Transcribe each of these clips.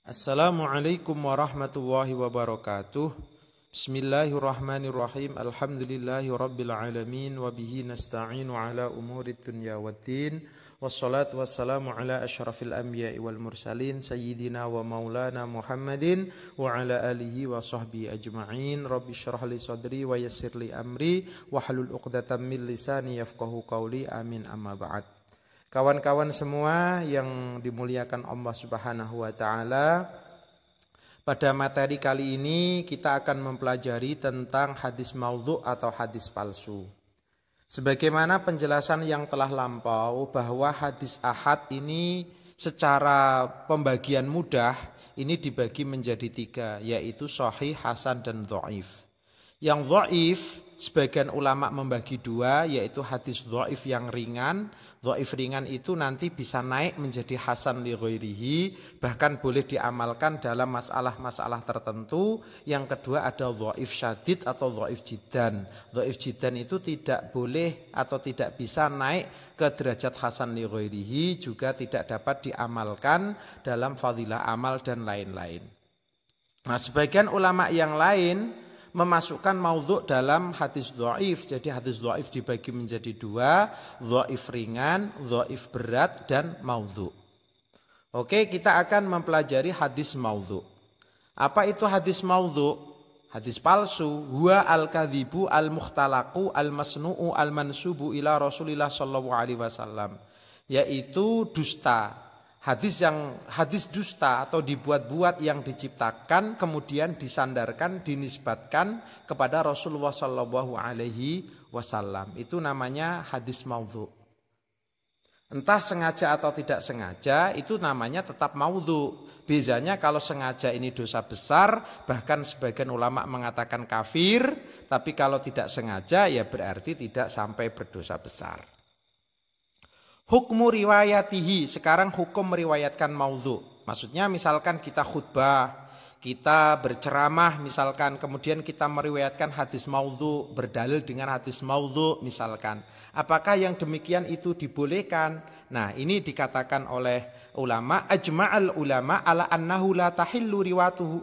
Assalamualaikum warahmatullahi wabarakatuh. Bismillahirrahmanirrahim. Alhamdulillahi rabbil alamin. Wabihi nasta'inu ala umuri dunya waddin. Wassalatu wassalamu ala ashrafil anbiya'i wal mursalin Sayyidina wa maulana Muhammadin wa ala alihi wa sahbihi ajma'in. Rabbi syrah li sadri wa yassir li amri wahlul uqdatam min lisani yafqahu qawli. Amin amma ba'd. Kawan-kawan semua yang dimuliakan Allah Subhanahu wa taala, pada materi kali ini kita akan mempelajari tentang hadis maudhu' atau hadis palsu. Sebagaimana penjelasan yang telah lampau bahwa hadis ahad ini secara pembagian mudah ini dibagi menjadi tiga, yaitu sahih, hasan, dan dhaif. Yang dhaif sebagian ulama membagi dua, yaitu hadis dhaif yang ringan. Dhaif ringan itu nanti bisa naik menjadi hasan li ghairihi, bahkan boleh diamalkan dalam masalah-masalah tertentu. Yang kedua ada dhaif syadid atau dhaif jiddan. Dhaif jiddan itu tidak boleh atau tidak bisa naik ke derajat hasan li ghairihi, juga tidak dapat diamalkan dalam fadilah amal dan lain-lain. Nah, sebagian ulama yang lain memasukkan maudhu' dalam hadis dhaif. Jadi hadis dhaif dibagi menjadi dua, dhaif ringan, dhaif berat, dan maudhu'. Oke, kita akan mempelajari hadis maudhu'. Apa itu hadis maudhu'? Hadis palsu, huwa al-kadhibu al-mukhtalaqu al-masnu'u al-mansubu ila Rasulillah sallallahu alaihi wasallam, yaitu dusta. Hadis dusta atau dibuat-buat yang diciptakan kemudian disandarkan, dinisbatkan kepada Rasulullah Shallallahu Alaihi Wasallam. Itu namanya hadis maudhu'. Entah sengaja atau tidak sengaja, itu namanya tetap maudhu'. Bezanya kalau sengaja ini dosa besar, bahkan sebagian ulama mengatakan kafir. Tapi kalau tidak sengaja ya berarti tidak sampai berdosa besar. Hukmu riwayatihi, sekarang hukum meriwayatkan maudhu'. Maksudnya misalkan kita khutbah, kita berceramah misalkan, kemudian kita meriwayatkan hadis maudhu', berdalil dengan hadis maudhu' misalkan. Apakah yang demikian itu dibolehkan? Nah, ini dikatakan oleh ulama, ajma'al ulama ala annahu la tahillu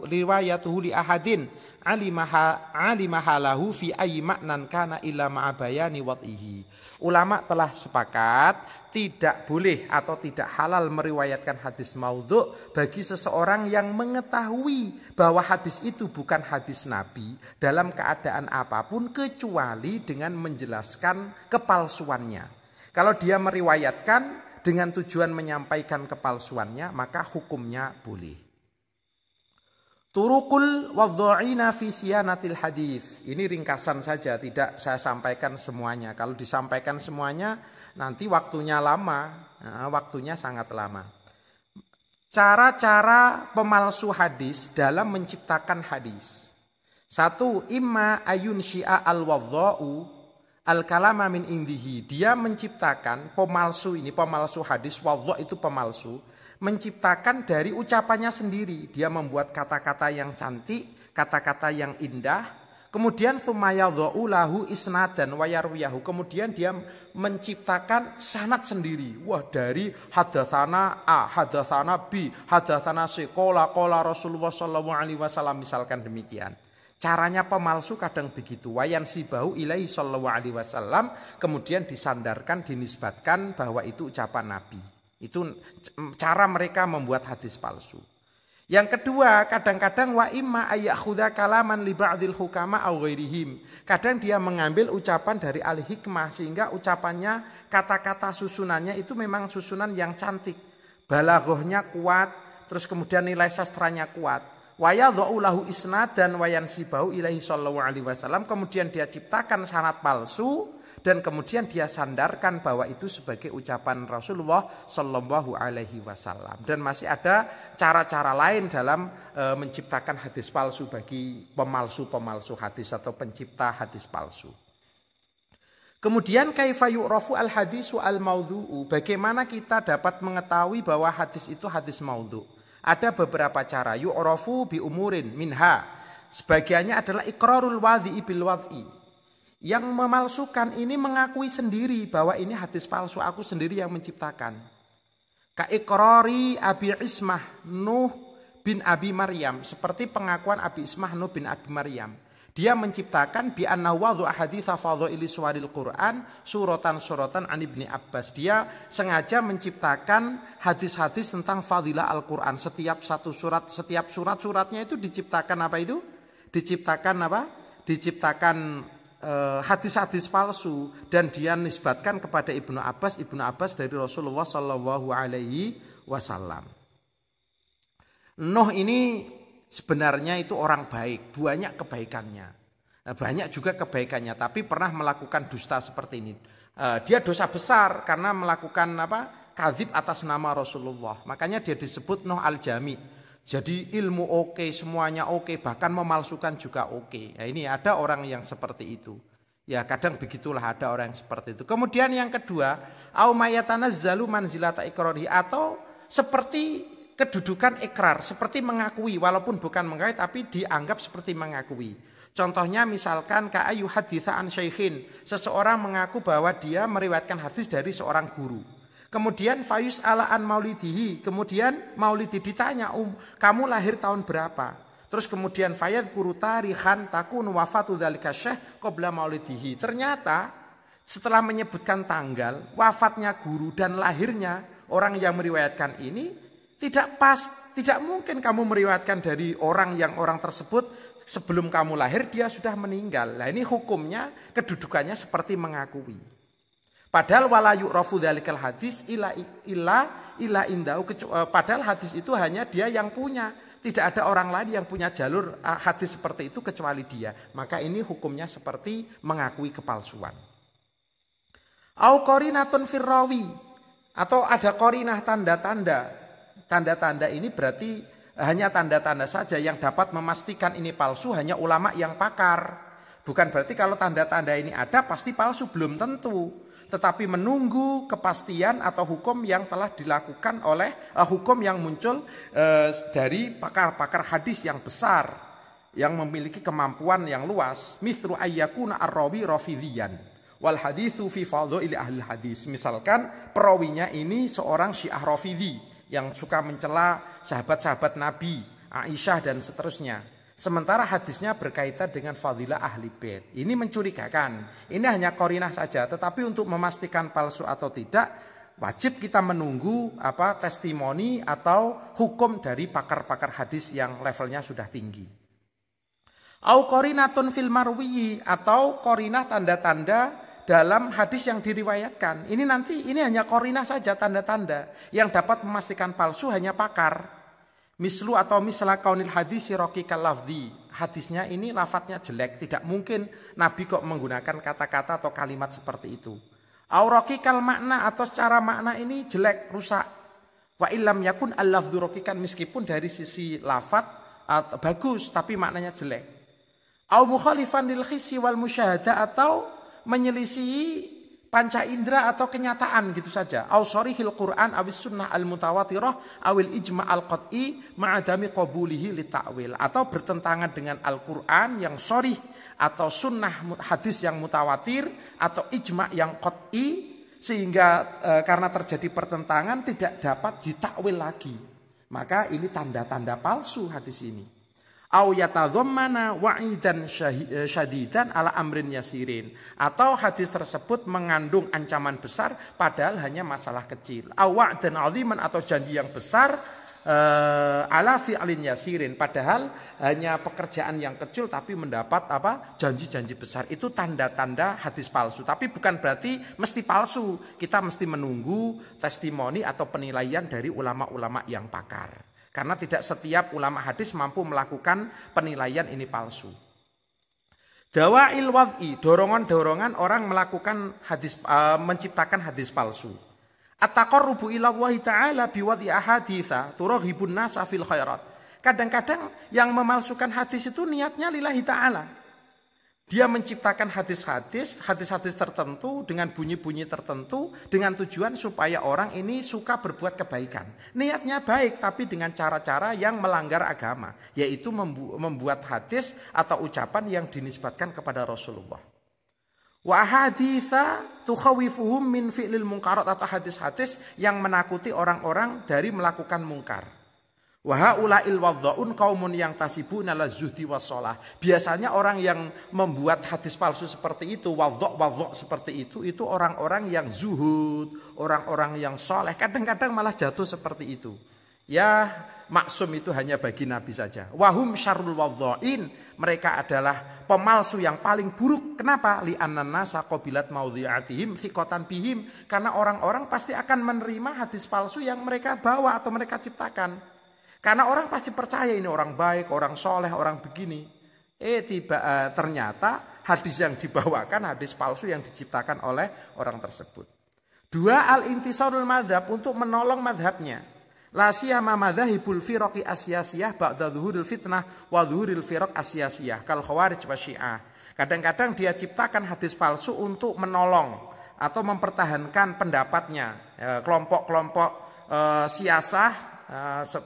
riwayatuhu li ahadin alimahalahu fi ayyi ma'nan kana illa ma'a bayani wad'ihi. Ulama telah sepakat tidak boleh atau tidak halal meriwayatkan hadis maudhu' bagi seseorang yang mengetahui bahwa hadis itu bukan hadis Nabi dalam keadaan apapun kecuali dengan menjelaskan kepalsuannya. Kalau dia meriwayatkan dengan tujuan menyampaikan kepalsuannya, maka hukumnya boleh. Turukul wadha'ina fi siyanatil hadis. Ini ringkasan saja, tidak saya sampaikan semuanya. Kalau disampaikan semuanya nanti waktunya lama, waktunya sangat lama. Cara-cara pemalsu hadis dalam menciptakan hadis. Satu, imma ayun syi'a al-wadha'u al-kalama min indihi. Dia menciptakan pemalsu ini, pemalsu hadis, wadha' itu pemalsu, menciptakan dari ucapannya sendiri. Dia membuat kata-kata yang cantik, kata-kata yang indah. Kemudian thumayadha'u lahu isnadan wa yarwiyahu. Kemudian dia menciptakan sanad sendiri. Wah, dari hadatsana A, hadatsana B, hadatsana C, qala Rasulullah sallallahu alaihi wasallam misalkan demikian. Caranya pemalsu kadang begitu. Wayan sibahu ilaihi sallallahu alaihi wasallam, kemudian disandarkan, dinisbatkan bahwa itu ucapan Nabi. Itu cara mereka membuat hadis palsu. Yang kedua, kadang-kadang wa imma ayyakhudha kalaman li ba'dil hukama aw ghairihim. Kadang dia mengambil ucapan dari ahli hikmah sehingga ucapannya, kata-kata susunannya itu memang susunan yang cantik. Balaghahnya kuat, terus kemudian nilai sastranya kuat. Wa yadha'u lahu isnadan wa yansibahu ilaihi sallallahu alaihi wasallam. Kemudian dia ciptakan sanad palsu dan kemudian dia sandarkan bahwa itu sebagai ucapan Rasulullah sallallahu alaihi wasallam. Dan masih ada cara-cara lain dalam menciptakan hadis palsu bagi pemalsu-pemalsu hadis atau pencipta hadis palsu. Kemudian kaifa yu'rafu al-hadisu al-maudhu'u. Bagaimana kita dapat mengetahui bahwa hadis itu hadis maudhu'? Ada beberapa cara. Yu'rafu bi umurin minha. Sebagiannya adalah iqrarul wadhi'i bil wad'i. Yang memalsukan ini mengakui sendiri bahwa ini hadis palsu, aku sendiri yang menciptakan. Ka iqrari Abi Ismah Nuh bin Abi Maryam, seperti pengakuan Abi Ismah Nuh bin Abi Maryam. Dia menciptakan bi annahu wadhu ahaditsa fadhaili suwaril Quran suratan an Ibni Abbas. Dia sengaja menciptakan hadis-hadis tentang fadilah Al-Quran. Setiap satu surat, setiap surat-suratnya itu diciptakan apa itu? Diciptakan apa? Diciptakan hadis-hadis palsu dan dia nisbatkan kepada Ibnu Abbas dari Rasulullah Shallallahu Alaihi Wasallam. Nuh ini sebenarnya itu orang baik, banyak kebaikannya, banyak juga kebaikannya, tapi pernah melakukan dusta seperti ini. Dia dosa besar karena melakukan kadzib atas nama Rasulullah. Makanya dia disebut Nuh al-Jami. Jadi ilmu oke, semuanya oke, bahkan memalsukan juga oke. Ya, ini ada orang yang seperti itu. Ya kadang begitulah ada orang yang seperti itu. Kemudian yang kedua, au mayatanazzalu manzilata iqrari, atau seperti kedudukan ikrar, seperti mengakui, walaupun bukan mengakui tapi dianggap seperti mengakui. Contohnya misalkan ka'ayu haditha an syaikhin, seseorang mengaku bahwa dia meriwayatkan hadis dari seorang guru. Kemudian fayus ala an maulidihi, kemudian maulidi ditanya, kamu lahir tahun berapa? Terus kemudian fayad kuru tarihan takun wafatu dzalika syekh qabla maulidihi. Ternyata setelah menyebutkan tanggal wafatnya guru dan lahirnya orang yang meriwayatkan ini tidak pas, tidak mungkin kamu meriwayatkan dari orang yang orang tersebut sebelum kamu lahir dia sudah meninggal. Nah ini hukumnya, kedudukannya seperti mengakui. Padahal wala yu'rafu dzalikal hadis illa indahu, padahal hadis itu hanya dia yang punya. Tidak ada orang lain yang punya jalur hadis seperti itu kecuali dia. Maka ini hukumnya seperti mengakui kepalsuan. Au qarinatun firrawi, atau ada qarinah tanda-tanda. Tanda-tanda ini berarti hanya tanda-tanda saja yang dapat memastikan ini palsu hanya ulama yang pakar. Bukan berarti kalau tanda-tanda ini ada pasti palsu, belum tentu. Tetapi menunggu kepastian atau hukum yang telah dilakukan oleh hukum yang muncul dari pakar-pakar hadis yang besar yang memiliki kemampuan yang luas. Mithlu ayyakuna ar-rawi rafidhiyan wal haditsu fi fadhaili ahli hadis. Misalkan perawinya ini seorang Syiah Rafidhi yang suka mencela sahabat-sahabat Nabi, Aisyah dan seterusnya. Sementara hadisnya berkaitan dengan fadilah ahli bait. Ini mencurigakan. Ini hanya qarinah saja, tetapi untuk memastikan palsu atau tidak wajib kita menunggu testimoni atau hukum dari pakar-pakar hadis yang levelnya sudah tinggi. Au qarinatun fil marwi, atau qarinah tanda-tanda dalam hadis yang diriwayatkan. Ini hanya qarinah saja, tanda-tanda yang dapat memastikan palsu hanya pakar. Mislu atau misla kaunil hadisi raqiqal lafzi. Hadisnya ini lafadznya jelek, tidak mungkin Nabi kok menggunakan kata-kata atau kalimat seperti itu. Au raqiqal makna, atau secara makna ini jelek, rusak. Wa illam yakun al-lafdzu raqiqan, meskipun dari sisi lafadz bagus tapi maknanya jelek. Au mukhalifan lil hissi wal musyahada, atau menyelisihi panca indera atau kenyataan gitu saja. Au sharihil Quran awis sunnah al mutawatirah awil ijma' al qat'i ma'adami qabulihi li ta'wil, atau bertentangan dengan Al-Quran yang sharih atau sunnah hadis yang mutawatir atau ijma' yang qat'i, sehingga karena terjadi pertentangan tidak dapat ditakwil lagi. Maka ini tanda-tanda palsu hadis ini. Au yatadhammana wa'idan syadidan ala amrin yasirin, atau hadis tersebut mengandung ancaman besar padahal hanya masalah kecil. Au wa'dan 'aziman, atau janji yang besar ala fi'lin yasirin, padahal hanya pekerjaan yang kecil tapi mendapat janji-janji besar. Itu tanda-tanda hadis palsu. Tapi bukan berarti mesti palsu. Kita mesti menunggu testimoni atau penilaian dari ulama-ulama yang pakar. Karena tidak setiap ulama hadis mampu melakukan penilaian ini palsu. Dawa'il wad'i, dorongan-dorongan orang melakukan hadis, menciptakan hadis palsu. At-taqarrubu ila Allah Ta'ala biwad'i ahaditha turaghibun nasa fil khairat. Kadang-kadang yang memalsukan hadis itu niatnya lillahi ta'ala. Dia menciptakan hadis-hadis tertentu dengan bunyi-bunyi tertentu dengan tujuan supaya orang ini suka berbuat kebaikan. Niatnya baik tapi dengan cara-cara yang melanggar agama, yaitu membuat hadis atau ucapan yang dinisbatkan kepada Rasulullah. Wa haditsa tukhawifuhum min fi'lil munkarat, atau hadis-hadis yang menakuti orang-orang dari melakukan mungkar. Wa haulail wadhaun qaumun yang tasibuna lazuhdi wassalah. Biasanya orang yang membuat hadis palsu seperti itu, wadha seperti itu orang-orang yang zuhud, orang-orang yang soleh. Kadang-kadang malah jatuh seperti itu. Ya, maksum itu hanya bagi Nabi saja. Wahum syarrul wadhain, mereka adalah pemalsu yang paling buruk. Kenapa? Li'annan nasa qabilat maudhi'atihim thiqatan bihim. Karena orang-orang pasti akan menerima hadis palsu yang mereka bawa atau mereka ciptakan. Karena orang pasti percaya ini orang baik, orang soleh, orang begini. Ternyata hadis yang dibawakan hadis palsu yang diciptakan oleh orang tersebut. 2, al-intisarul madhab, untuk menolong madhabnya. La siyama madzhabul firaqi asyasiyah ba'da zuhuril fitnah wa zuhuril firaq asyasiyah kal khawarij wa syiah. Kadang-kadang dia ciptakan hadis palsu untuk menolong atau mempertahankan pendapatnya. Kelompok-kelompok siasah,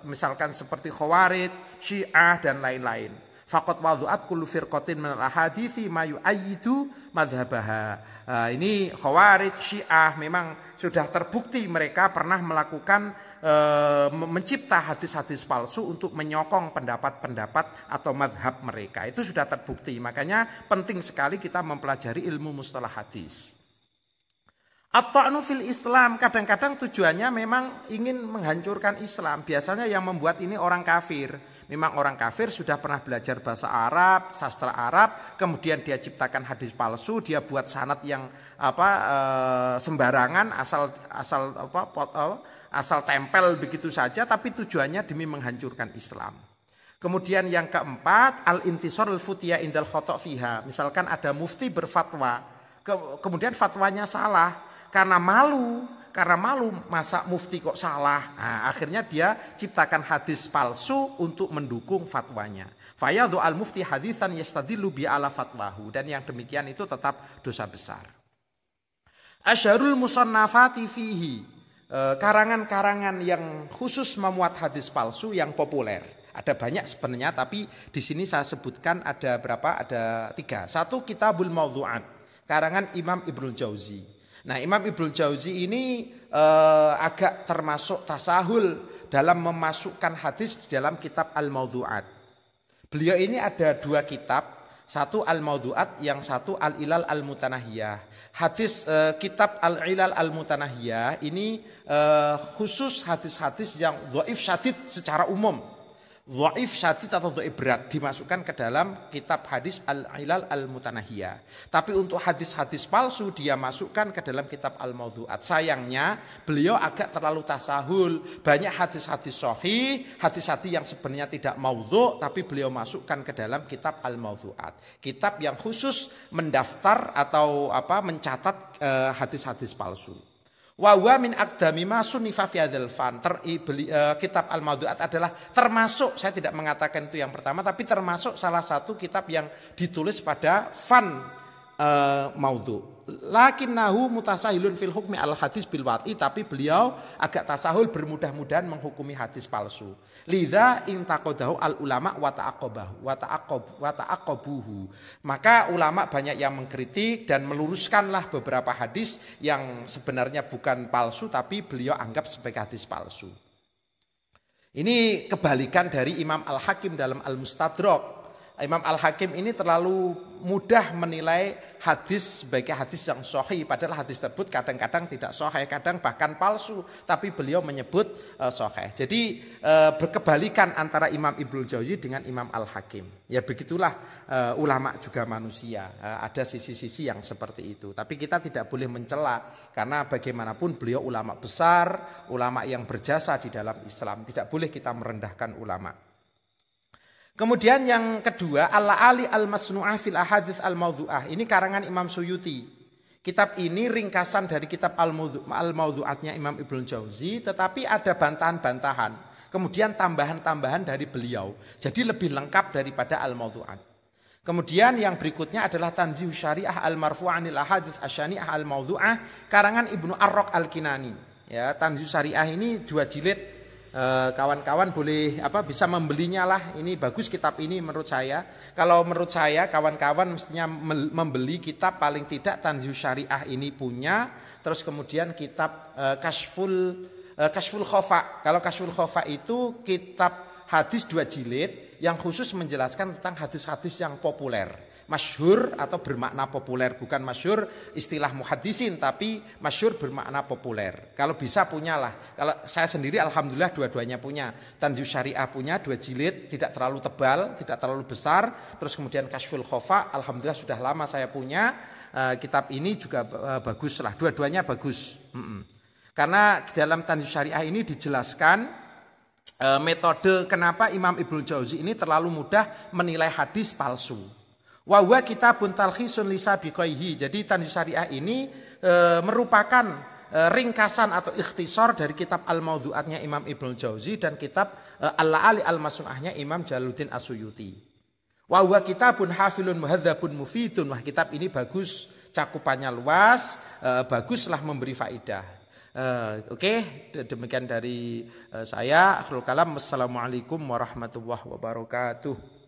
misalkan seperti Khawarij, Syiah dan lain-lain. Faqat wadhu'at kullu firqatin minal ahadithi ma yu'ayyidu madhabaha. Ini Khawarij, Syiah memang sudah terbukti mereka pernah melakukan mencipta hadis-hadis palsu untuk menyokong pendapat-pendapat atau madhab mereka. Itu sudah terbukti. Makanya penting sekali kita mempelajari ilmu mustalah hadis. At-ta'nu fil Islam, kadang-kadang tujuannya memang ingin menghancurkan Islam. Biasanya yang membuat ini orang kafir. Memang orang kafir sudah pernah belajar bahasa Arab, sastra Arab, kemudian dia ciptakan hadis palsu, dia buat sanad yang sembarangan, asal tempel begitu saja, tapi tujuannya demi menghancurkan Islam. Kemudian yang keempat, al-intisarul futiyah indal khata' fiha. Misalkan ada mufti berfatwa, kemudian fatwanya salah. Karena malu masa mufti kok salah. Nah, akhirnya dia ciptakan hadis palsu untuk mendukung fatwanya. Fayadhu al mufti haditsan yastadillu bi ala fatwahu, dan yang demikian itu tetap dosa besar. Asyarul musannafati fihi, karangan-karangan yang khusus memuat hadis palsu yang populer. Ada banyak sebenarnya, tapi di sini saya sebutkan ada berapa? Ada 3. 1, Kitabul Mawdhu'at, karangan Imam Ibnul Jauzi. Nah, Imam Ibnul Jauzi ini agak termasuk tasahul dalam memasukkan hadis di dalam kitab Al-Mawdhu'at. Beliau ini ada 2 kitab, satu Al-Mawdhu'at, yang satu Al-Ilal Al-Mutanahiyah. Hadis kitab Al-Ilal Al-Mutanahiyah ini khusus hadis-hadis yang dhaif syadid secara umum. Dhaif syadid atau dhaif berat dimasukkan ke dalam kitab hadis Al-Ilal Al-Mutanahiyah. Tapi untuk hadis-hadis palsu dia masukkan ke dalam kitab Al-Mawdhu'at. Sayangnya beliau agak terlalu tasahul. Banyak hadis-hadis sahih, hadis-hadis yang sebenarnya tidak maudhu', tapi beliau masukkan ke dalam kitab Al-Mawdhu'at. Kitab yang khusus mendaftar atau mencatat hadis-hadis palsu. Wa huwa min aqdami ma sunnifa fi hadzal fan. Kitab Al-Mawdhu'at adalah termasuk, saya tidak mengatakan itu yang pertama, tapi termasuk salah satu kitab yang ditulis pada fan maudhu'. Lakinnahu mutasahilun fil hukmi al hadis bil wat'i, tapi beliau agak tasahul, bermudah-mudahan menghukumi hadis palsu. Lidza intaqadahu al ulama wa ta'aqabuhu. Maka ulama banyak yang mengkritik dan meluruskanlah beberapa hadis yang sebenarnya bukan palsu tapi beliau anggap sebagai hadis palsu. Ini kebalikan dari Imam Al-Hakim dalam Al-Mustadrak. Imam Al-Hakim ini terlalu mudah menilai hadis sebagai hadis yang sahih, padahal hadis tersebut kadang-kadang tidak sahih, kadang bahkan palsu, tapi beliau menyebut sahih. Jadi berkebalikan antara Imam Ibnul Jauzi dengan Imam Al-Hakim. Ya begitulah ulama juga manusia, ada sisi-sisi yang seperti itu. Tapi kita tidak boleh mencela, karena bagaimanapun beliau ulama besar, ulama yang berjasa di dalam Islam. Tidak boleh kita merendahkan ulama. Kemudian yang kedua, Al-Ali Al-Masnu'ah fil Ahadits Al-Mawdhu'ah. Ini karangan Imam Suyuti. Kitab ini ringkasan dari kitab Al-Mawdhu'atnya Imam Ibnul Jauzi, tetapi ada bantahan-bantahan. Kemudian tambahan-tambahan dari beliau. Jadi lebih lengkap daripada Al-Mawdhu'at. Kemudian yang berikutnya adalah Tanzih Syariah Al-Marfu'anil Ahadits Asyani'ah Al-Mawdhu'ah, karangan Ibnu Arraq Al-Kinani. Ya, Tanzih Syariah ini 2 jilid. Kawan-kawan boleh bisa membelinya lah. Ini bagus kitab ini menurut saya. Kalau menurut saya kawan-kawan mestinya membeli kitab paling tidak Tanzih Syariah ini punya. Terus kemudian kitab Kashful Khofa. Kalau Kashful Khofa itu kitab hadis 2 jilid yang khusus menjelaskan tentang hadis-hadis yang populer, masyhur atau bermakna populer, bukan masyhur istilah muhaddisin tapi masyhur bermakna populer. Kalau bisa punyalah. Kalau saya sendiri alhamdulillah dua-duanya punya. Tanjuz Syariah punya 2 jilid, tidak terlalu tebal, tidak terlalu besar. Terus kemudian Kasyful Khofa, alhamdulillah sudah lama saya punya. Kitab ini juga bagus lah, dua-duanya bagus. Karena dalam Tanjuz Syariah ini dijelaskan metode kenapa Imam Ibnu Jauzi ini terlalu mudah menilai hadis palsu. Wa huwa kitabun talkhisun li sabiqaihi. Jadi Tanjuz Syariah ini merupakan ringkasan atau ikhtisar dari kitab Al-Mawdu'atnya Imam Ibnu Jauzi dan kitab Al-La'ali Al-Masnu'ahnya Imam Jalaluddin As-Suyuti. Wa huwa kitabun hafilun muhadzabun mufidun. Wah, kitab ini bagus, cakupannya luas, baguslah memberi faidah. Oke, demikian dari saya. Akhirul kalam. Wassalamualaikum warahmatullahi wabarakatuh.